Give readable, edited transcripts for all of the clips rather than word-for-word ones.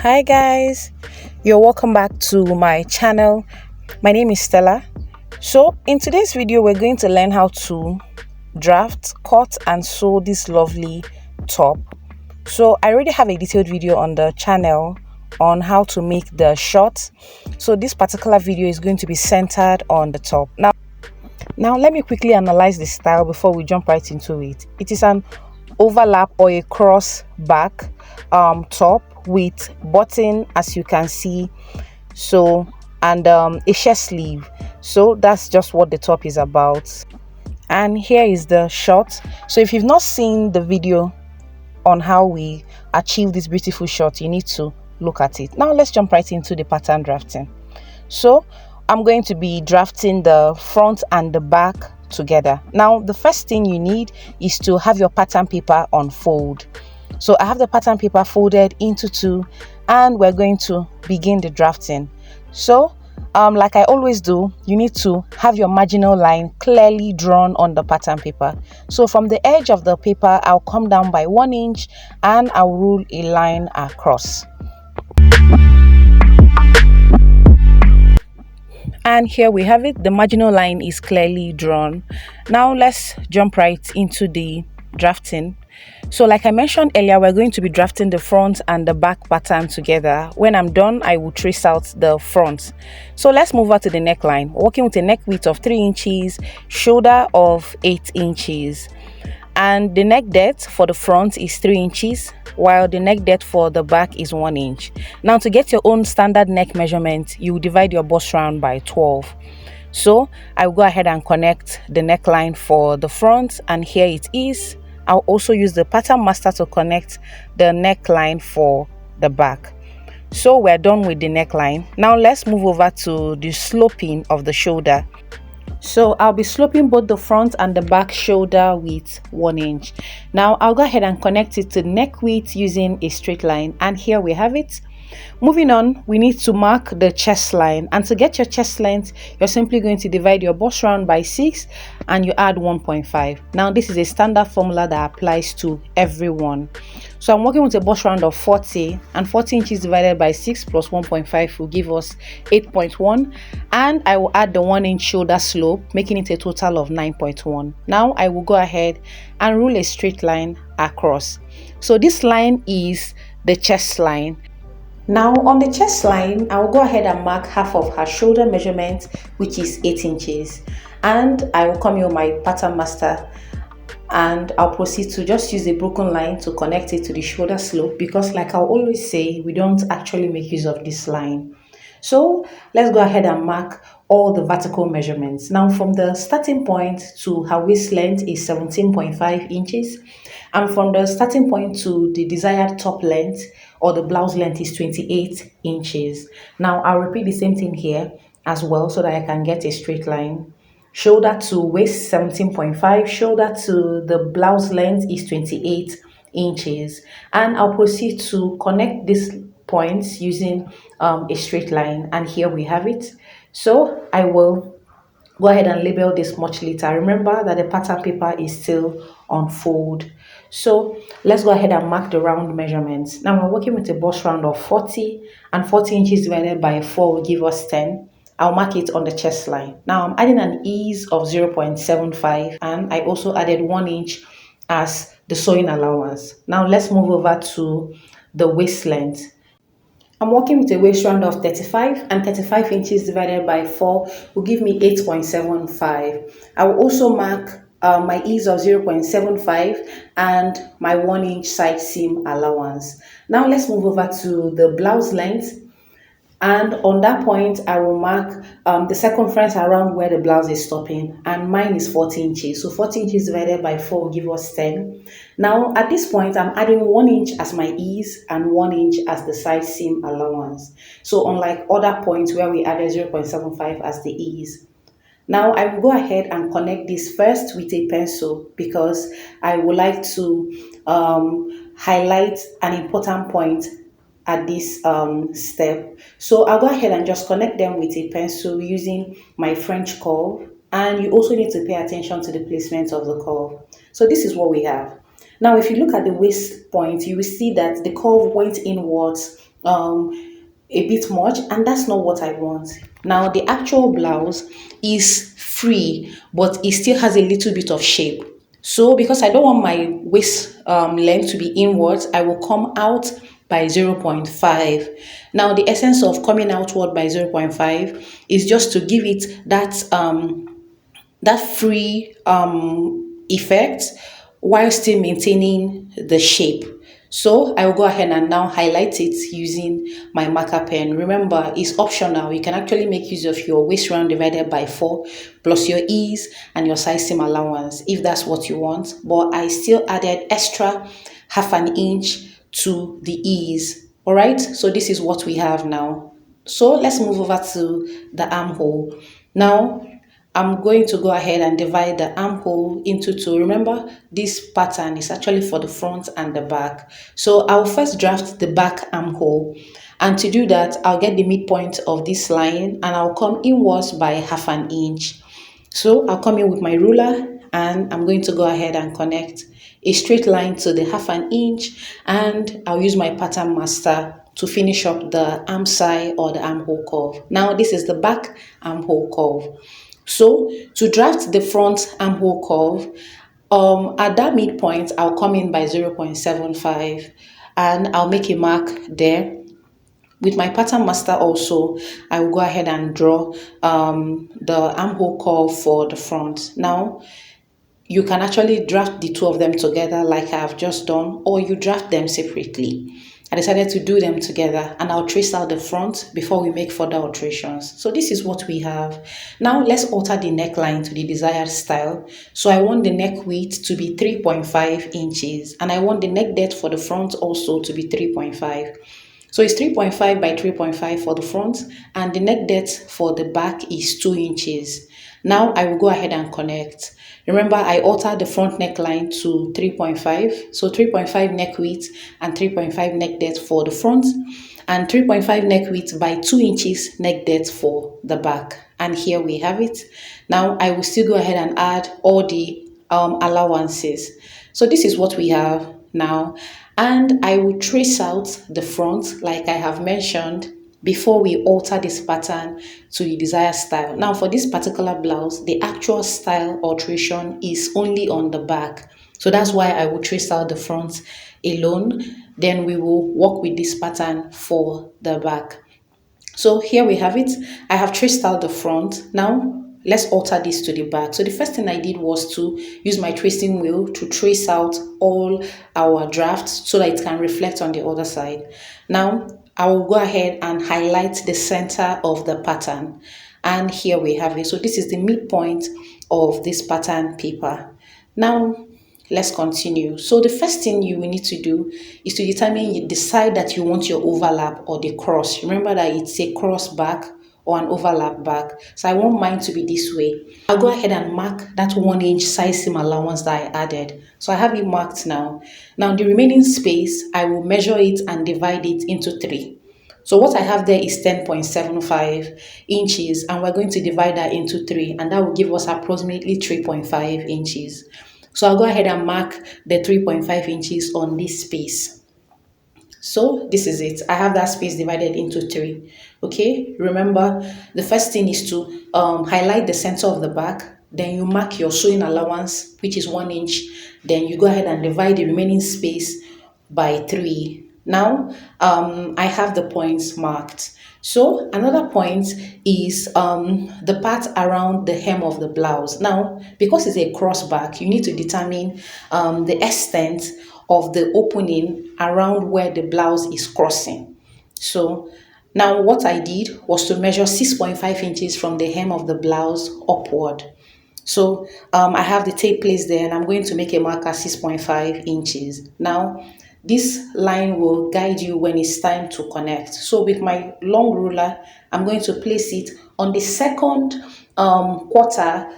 Hi guys, you're welcome back to my channel. My name is Stella. So in today's video we're going to learn how to draft, cut and sew this lovely top. So I already have a detailed video on the channel on how to make the short. So this particular video is going to be centered on the top. Now let me quickly analyze the style before we jump right into it. It is an overlap or a cross back top with button, as you can see, so and a chest sleeve. So that's just what the top is about. And here is the short. So if you've not seen the video on how we achieve this beautiful short, you need to look at it. Now let's jump right into the pattern drafting. So I'm going to be drafting the front and the back together. Now the first thing you need is to have your pattern paper on fold. So I have the pattern paper folded into two and we're going to begin the drafting. So like I always do, you need to have your marginal line clearly drawn on the pattern paper. So from the edge of the paper, I'll come down by 1 inch and I'll rule a line across. And here we have it, the marginal line is clearly drawn. Now let's jump right into the drafting. So like I mentioned earlier, we're going to be drafting the front and the back pattern together. When I'm done, I will trace out the front. So let's move on to the neckline. Working with a neck width of 3 inches, shoulder of 8 inches. And the neck depth for the front is 3 inches, while the neck depth for the back is 1 inch. Now to get your own standard neck measurement, you divide your bust round by 12. So I will go ahead and connect the neckline for the front, and here it is. I'll also use the pattern master to connect the neckline for the back. So we're done with the neckline. Now let's move over to the sloping of the shoulder. So I'll be sloping both the front and the back shoulder with 1 inch. Now I'll go ahead and connect it to neck width using a straight line, and here we have it. Moving on, we need to mark the chest line, and to get your chest length, you're simply going to divide your bust round by 6 and you add 1.5. Now this is a standard formula that applies to everyone. So I'm working with a bust round of 40, and 40 inches divided by 6 plus 1.5 will give us 8.1, and I will add the 1 inch shoulder slope, making it a total of 9.1. Now I will go ahead and rule a straight line across. So this line is the chest line. Now on the chest line, I will go ahead and mark half of her shoulder measurement, which is 8 inches. And I will come here with my pattern master and I'll proceed to just use a broken line to connect it to the shoulder slope, because like I always say, we don't actually make use of this line. So let's go ahead and mark all the vertical measurements. Now from the starting point to her waist length is 17.5 inches. And from the starting point to the desired top length or the blouse length is 28 inches. Now I'll repeat the same thing here as well so that I can get a straight line. Shoulder to waist 17.5, shoulder to the blouse length is 28 inches. And I'll proceed to connect these points using a straight line, and here we have it. So I will go ahead and label this much later. Remember that the pattern paper is still on fold. So let's go ahead and mark the round measurements. Now we're working with a bust round of 40, and 40 inches divided by 4 will give us 10. I'll mark it on the chest line. Now I'm adding an ease of 0.75, and I also added 1 inch as the sewing allowance. Now let's move over to the waist length. I'm working with a waist round of 35, and 35 inches divided by 4 will give me 8.75. I will also mark my ease of 0.75 and my 1 inch side seam allowance. Now let's move over to the blouse length. And on that point, I will mark the circumference around where the blouse is stopping, and mine is 40 inches. So 40 inches divided by 4 will give us 10. Now at this point, I'm adding 1 inch as my ease and 1 inch as the side seam allowance. So unlike other points where we added 0.75 as the ease. Now I will go ahead and connect this first with a pencil, because I would like to highlight an important point at this step. So I'll go ahead and just connect them with a pencil using my French curve, and you also need to pay attention to the placement of the curve. So this is what we have. Now if you look at the waist point, you will see that the curve went inwards um a bit much, and that's not what I want. Now the actual blouse is free, but it still has a little bit of shape. So because I don't want my waist length to be inwards, I will come out by zero point 0.5. Now the essence of coming outward by zero point 0.5 is just to give it that free effect while still maintaining the shape. So I will go ahead and now highlight it using my marker pen. Remember, it's optional. You can actually make use of your waist round divided by 4 plus your ease and your size seam allowance if that's what you want. But I still added extra half an inch to the ease. All right, so this is what we have now. So let's move over to the armhole. Now I'm going to go ahead and divide the armhole into two. Remember, this pattern is actually for the front and the back. So I'll first draft the back armhole. And to do that, I'll get the midpoint of this line and I'll come inwards by half an inch. So I'll come in with my ruler and I'm going to go ahead and connect a straight line to the half an inch, and I'll use my pattern master to finish up the arm side or the armhole curve. Now this is the back armhole curve. So to draft the front armhole curve, at that midpoint, I'll come in by 0.75 and I'll make a mark there. With my pattern master also, I will go ahead and draw the armhole curve for the front. Now, you can actually draft the two of them together like I have just done, or you draft them separately. I decided to do them together and I'll trace out the front before we make further alterations. So this is what we have. Now let's alter the neckline to the desired style. So I want the neck width to be 3.5 inches and I want the neck depth for the front also to be 3.5. So it's 3.5 by 3.5 for the front and the neck depth for the back is 2 inches. Now I will go ahead and connect. Remember, I altered the front neckline to 3.5. So 3.5 neck width and 3.5 neck depth for the front and 3.5 neck width by 2 inches neck depth for the back. And here we have it. Now I will still go ahead and add all the allowances. So this is what we have now. And I will trace out the front like I have mentioned before we alter this pattern to the desired style. Now for this particular blouse, the actual style alteration is only on the back. So that's why I will trace out the front alone. Then we will work with this pattern for the back. So here we have it. I have traced out the front. Now let's alter this to the back. So the first thing I did was to use my tracing wheel to trace out all our drafts so that it can reflect on the other side. Now I will go ahead and highlight the center of the pattern. And here we have it. So this is the midpoint of this pattern paper. Now let's continue. So the first thing you will need to do is to determine the side that you want your overlap or the cross. Remember that it's a cross back or an overlap back. So I want mine to be this way. I'll go ahead and mark that 1 inch size seam allowance that I added. So I have it marked now. Now the remaining space, I will measure it and divide it into 3. So what I have there is 10.75 inches and we're going to divide that into 3 and that will give us approximately 3.5 inches. So I'll go ahead and mark the 3.5 inches on this space. So this is it. I have that space divided into 3. Okay, remember the first thing is to highlight the center of the back. Then you mark your sewing allowance, which is 1 inch. Then you go ahead and divide the remaining space by 3. Now I have the points marked. So another point is the part around the hem of the blouse. Now, because it's a cross back, you need to determine the extent of the opening around where the blouse is crossing. So now what I did was to measure 6.5 inches from the hem of the blouse upward. So I have the tape placed there and I'm going to make a mark at 6.5 inches. Now this line will guide you when it's time to connect. So with my long ruler, I'm going to place it on the second quarter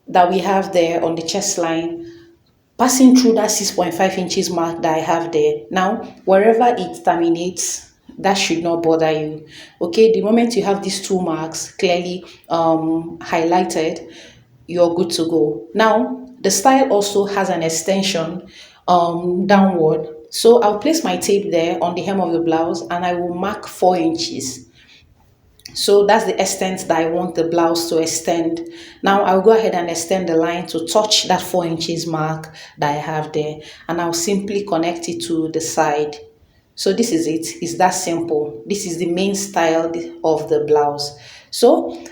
that we have there on the chest line, passing through that 6.5 inches mark that I have there. Now, wherever it terminates, that should not bother you. Okay, the moment you have these 2 marks clearly highlighted, you're good to go. Now, the style also has an extension downward. So I'll place my tape there on the hem of the blouse and I will mark 4 inches. So that's the extent that I want the blouse to extend. Now I'll go ahead and extend the line to touch that 4 inches mark that I have there, and I'll simply connect it to the side. So this is it. It's that simple. This is the main style of the blouse. So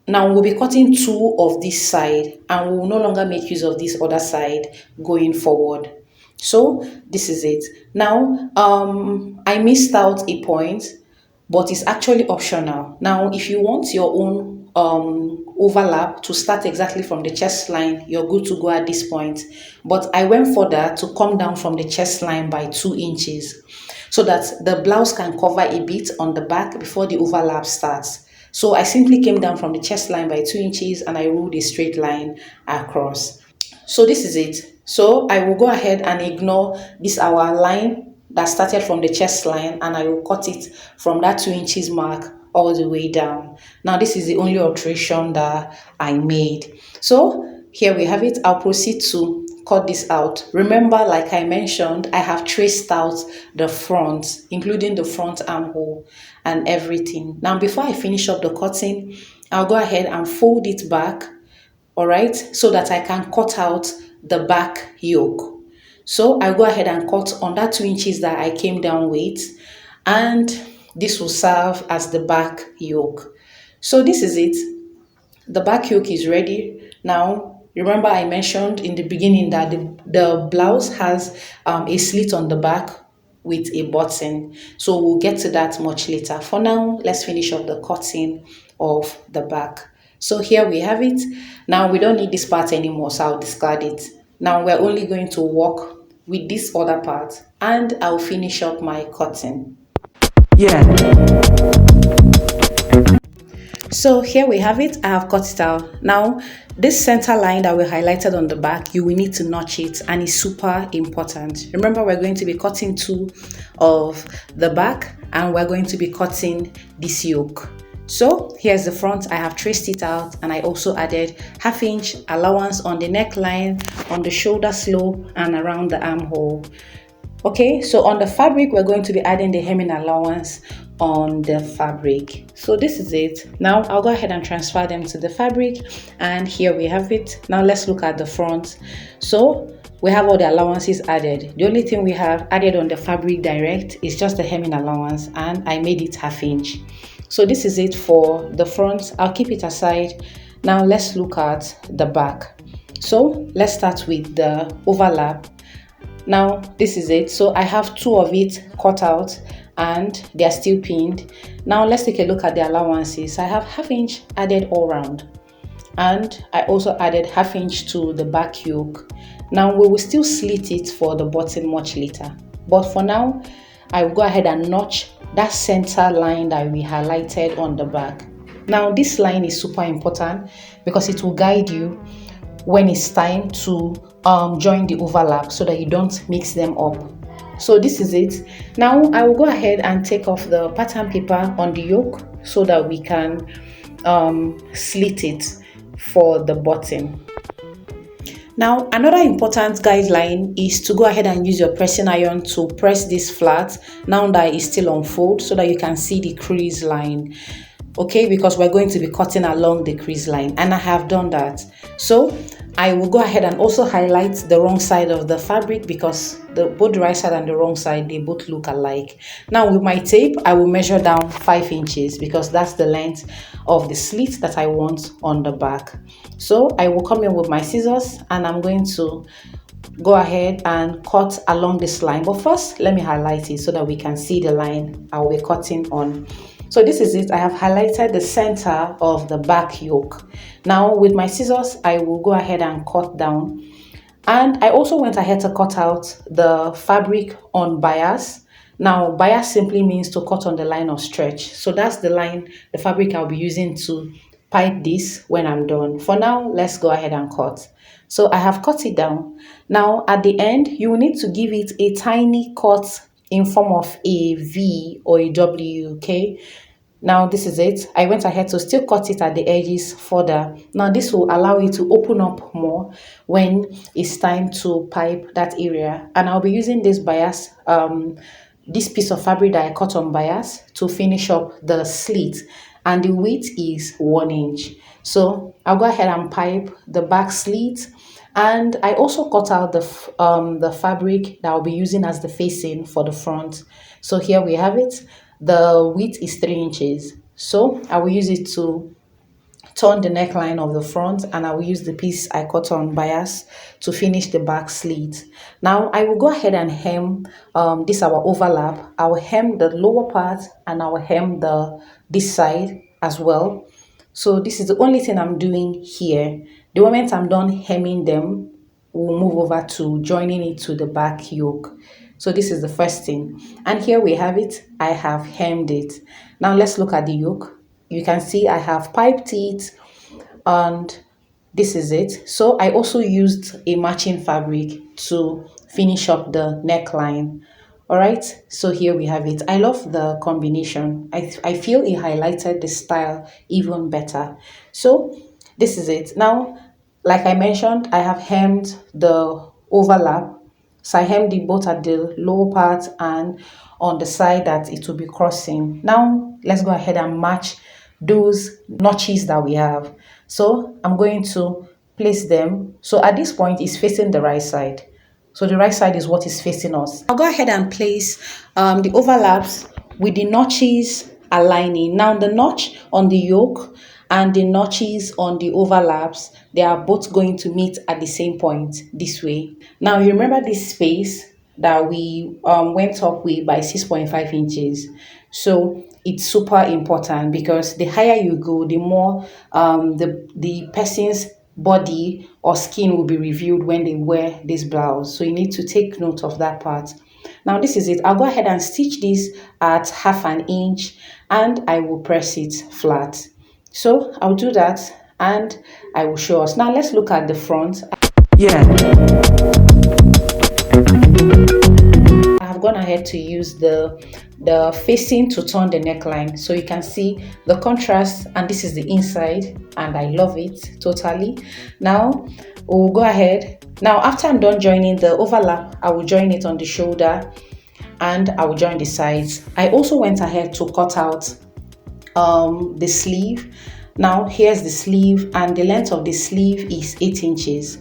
now we'll be cutting two of this side and we will no longer make use of this other side going forward. So this is it. Now I missed out a point, but it's actually optional. Now if you want your own overlap to start exactly from the chest line, you're good to go at this point. But I went further to come down from the chest line by 2 inches so that the blouse can cover a bit on the back before the overlap starts. So I simply came down from the chest line by 2 inches and I ruled a straight line across. So this is it. So I will go ahead and ignore this our line that started from the chest line, and I will cut it from that 2 inches mark all the way down. Now this is the only alteration that I made. So here we have it. I'll proceed to cut this out. Remember, like I mentioned, I have traced out the front, including the front armhole and everything. Now before I finish up the cutting, I'll go ahead and fold it back, all right, so that I can cut out the back yoke. So I'll go ahead and cut on that 2 inches that I came down with, and this will serve as the back yoke. So this is it. The back yoke is ready. Now remember I mentioned in the beginning that the blouse has a slit on the back with a button, so we'll get to that much later. For now, let's finish up the cutting of the back. So here we have it. Now we don't need this part anymore, so I'll discard it. Now we're only going to work with this other part and I'll finish up my cutting. Yeah. So here we have it. I have cut it out. Now this center line that we highlighted on the back, you will need to notch it, and it's super important. Remember, we're going to be cutting two of the back and we're going to be cutting this yoke. So here's the front. I have traced it out, and I also added 1/2 inch allowance on the neckline, on the shoulder slope, and around the armhole. Okay, so on the fabric, we're going to be adding the hemming allowance on the fabric. So this is it. Now I'll go ahead and transfer them to the fabric, and here we have it. Now let's look at the front. So we have all the allowances added. The only thing we have added on the fabric direct is just the hemming allowance, and I made it 1/2 inch. So this is it for the front. I'll keep it aside. Now let's look at the back. So let's start with the overlap. Now this is it. So I have two of it cut out and they are still pinned. Now let's take a look at the allowances. I have 1/2 inch added all round, and I also added 1/2 inch to the back yoke. Now we will still slit it for the bottom much later, but for now I will go ahead and notch that center line that we highlighted on the back. Now this line is super important because it will guide you when it's time to join the overlap so that you don't mix them up. So this is it. Now I will go ahead and take off the pattern paper on the yoke so that we can slit it for the bottom. Now another important guideline is to go ahead and use your pressing iron to press this flat now that it's still on fold so that you can see the crease line. Okay, because we're going to be cutting along the crease line, and I have done that. So I will go ahead and also highlight the wrong side of the fabric because both the right side and the wrong side, they both look alike. Now with my tape, I will measure down 5 inches because that's the length of the slit that I want on the back. So I will come in with my scissors and I'm going to go ahead and cut along this line. But first, let me highlight it so that we can see the line I will be cutting on. So this is it. I have highlighted the center of the back yoke. Now with my scissors, I will go ahead and cut down. And I also went ahead to cut out the fabric on bias. Now bias simply means to cut on the line of stretch. So that's the line, the fabric I'll be using to pipe this when I'm done. For now, let's go ahead and cut. So I have cut it down. Now at the end, you will need to give it a tiny cut in form of a V or a W, okay? Now this is it. I went ahead to still cut it at the edges further. Now this will allow it to open up more when it's time to pipe that area. And I'll be using this bias, this piece of fabric that I cut on bias to finish up the slit. And the width is 1 inch. So I'll go ahead and pipe the back slit. And I also cut out the fabric that I'll be using as the facing for the front. So here we have it. The width is 3 inches. So I will use it to turn the neckline of the front, and I will use the piece I cut on bias to finish the back slit. Now I will go ahead and hem this our overlap. I will hem the lower part and I will hem this side as well. So this is the only thing I'm doing here. The moment I'm done hemming them, we'll move over to joining it to the back yoke. So this is the first thing. And here we have it. I have hemmed it. Now let's look at the yoke. You can see I have piped it, and this is it. So I also used a matching fabric to finish up the neckline. All right, so here we have it. I love the combination. I feel it highlighted the style even better. So this is it. Now, like I mentioned, I have hemmed the overlap. So I hemmed it both at the lower part and on the side that it will be crossing. Now let's go ahead and match those notches that we have. So I'm going to place them. So at this point, it's facing the right side. So the right side is what is facing us. I'll go ahead and place the overlaps with the notches aligning. Now the notch on the yoke and the notches on the overlaps, they are both going to meet at the same point this way. Now you remember this space that we went up with by 6.5 inches. So it's super important because the higher you go, the more the person's body or skin will be revealed when they wear this blouse. So you need to take note of that part. Now this is it. I'll go ahead and stitch this at 1/2 inch and I will press it flat. So I'll do that and I will show us. Now let's look at the front. Yeah. I have gone ahead to use the facing to turn the neckline, so you can see the contrast, and this is the inside and I love it totally. Now we'll go ahead. Now after I'm done joining the overlap, I will join it on the shoulder and I will join the sides. I also went ahead to cut out the sleeve. Now here's the sleeve, and the length of the sleeve is 8 inches.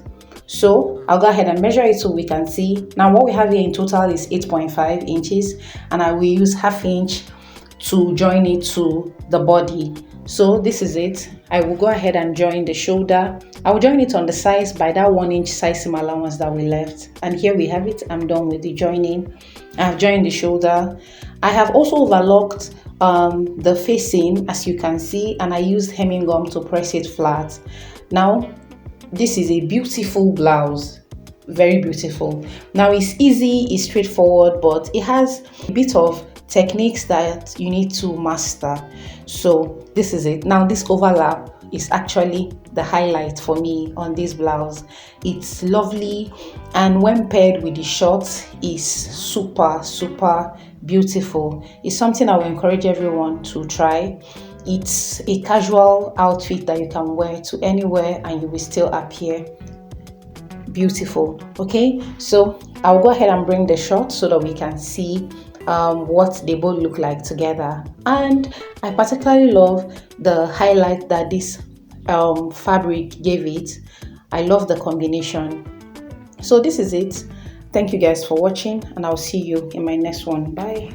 So I'll go ahead and measure it so we can see. Now what we have here in total is 8.5 inches, and I will use 1/2 inch to join it to the body. So this is it. I will go ahead and join the shoulder. I will join it on the sides by that 1 inch size seam allowance that we left. And here we have it. I'm done with the joining. I have joined the shoulder. I have also overlocked the facing, as you can see, and I used hemming gum to press it flat. Now this is a beautiful blouse, very beautiful. Now it's easy, it's straightforward, but it has a bit of techniques that you need to master. So this is it. Now this overlap is actually the highlight for me on this blouse. It's lovely, and when paired with the shorts is super beautiful. It's something I will encourage everyone to try. It's a casual outfit that you can wear to anywhere and you will still appear beautiful. Okay, so I'll go ahead and bring the short so that we can see what they both look like together. And I particularly love the highlight that this fabric gave it. I love the combination. So this is it. Thank you guys for watching, and I'll see you in my next one. Bye.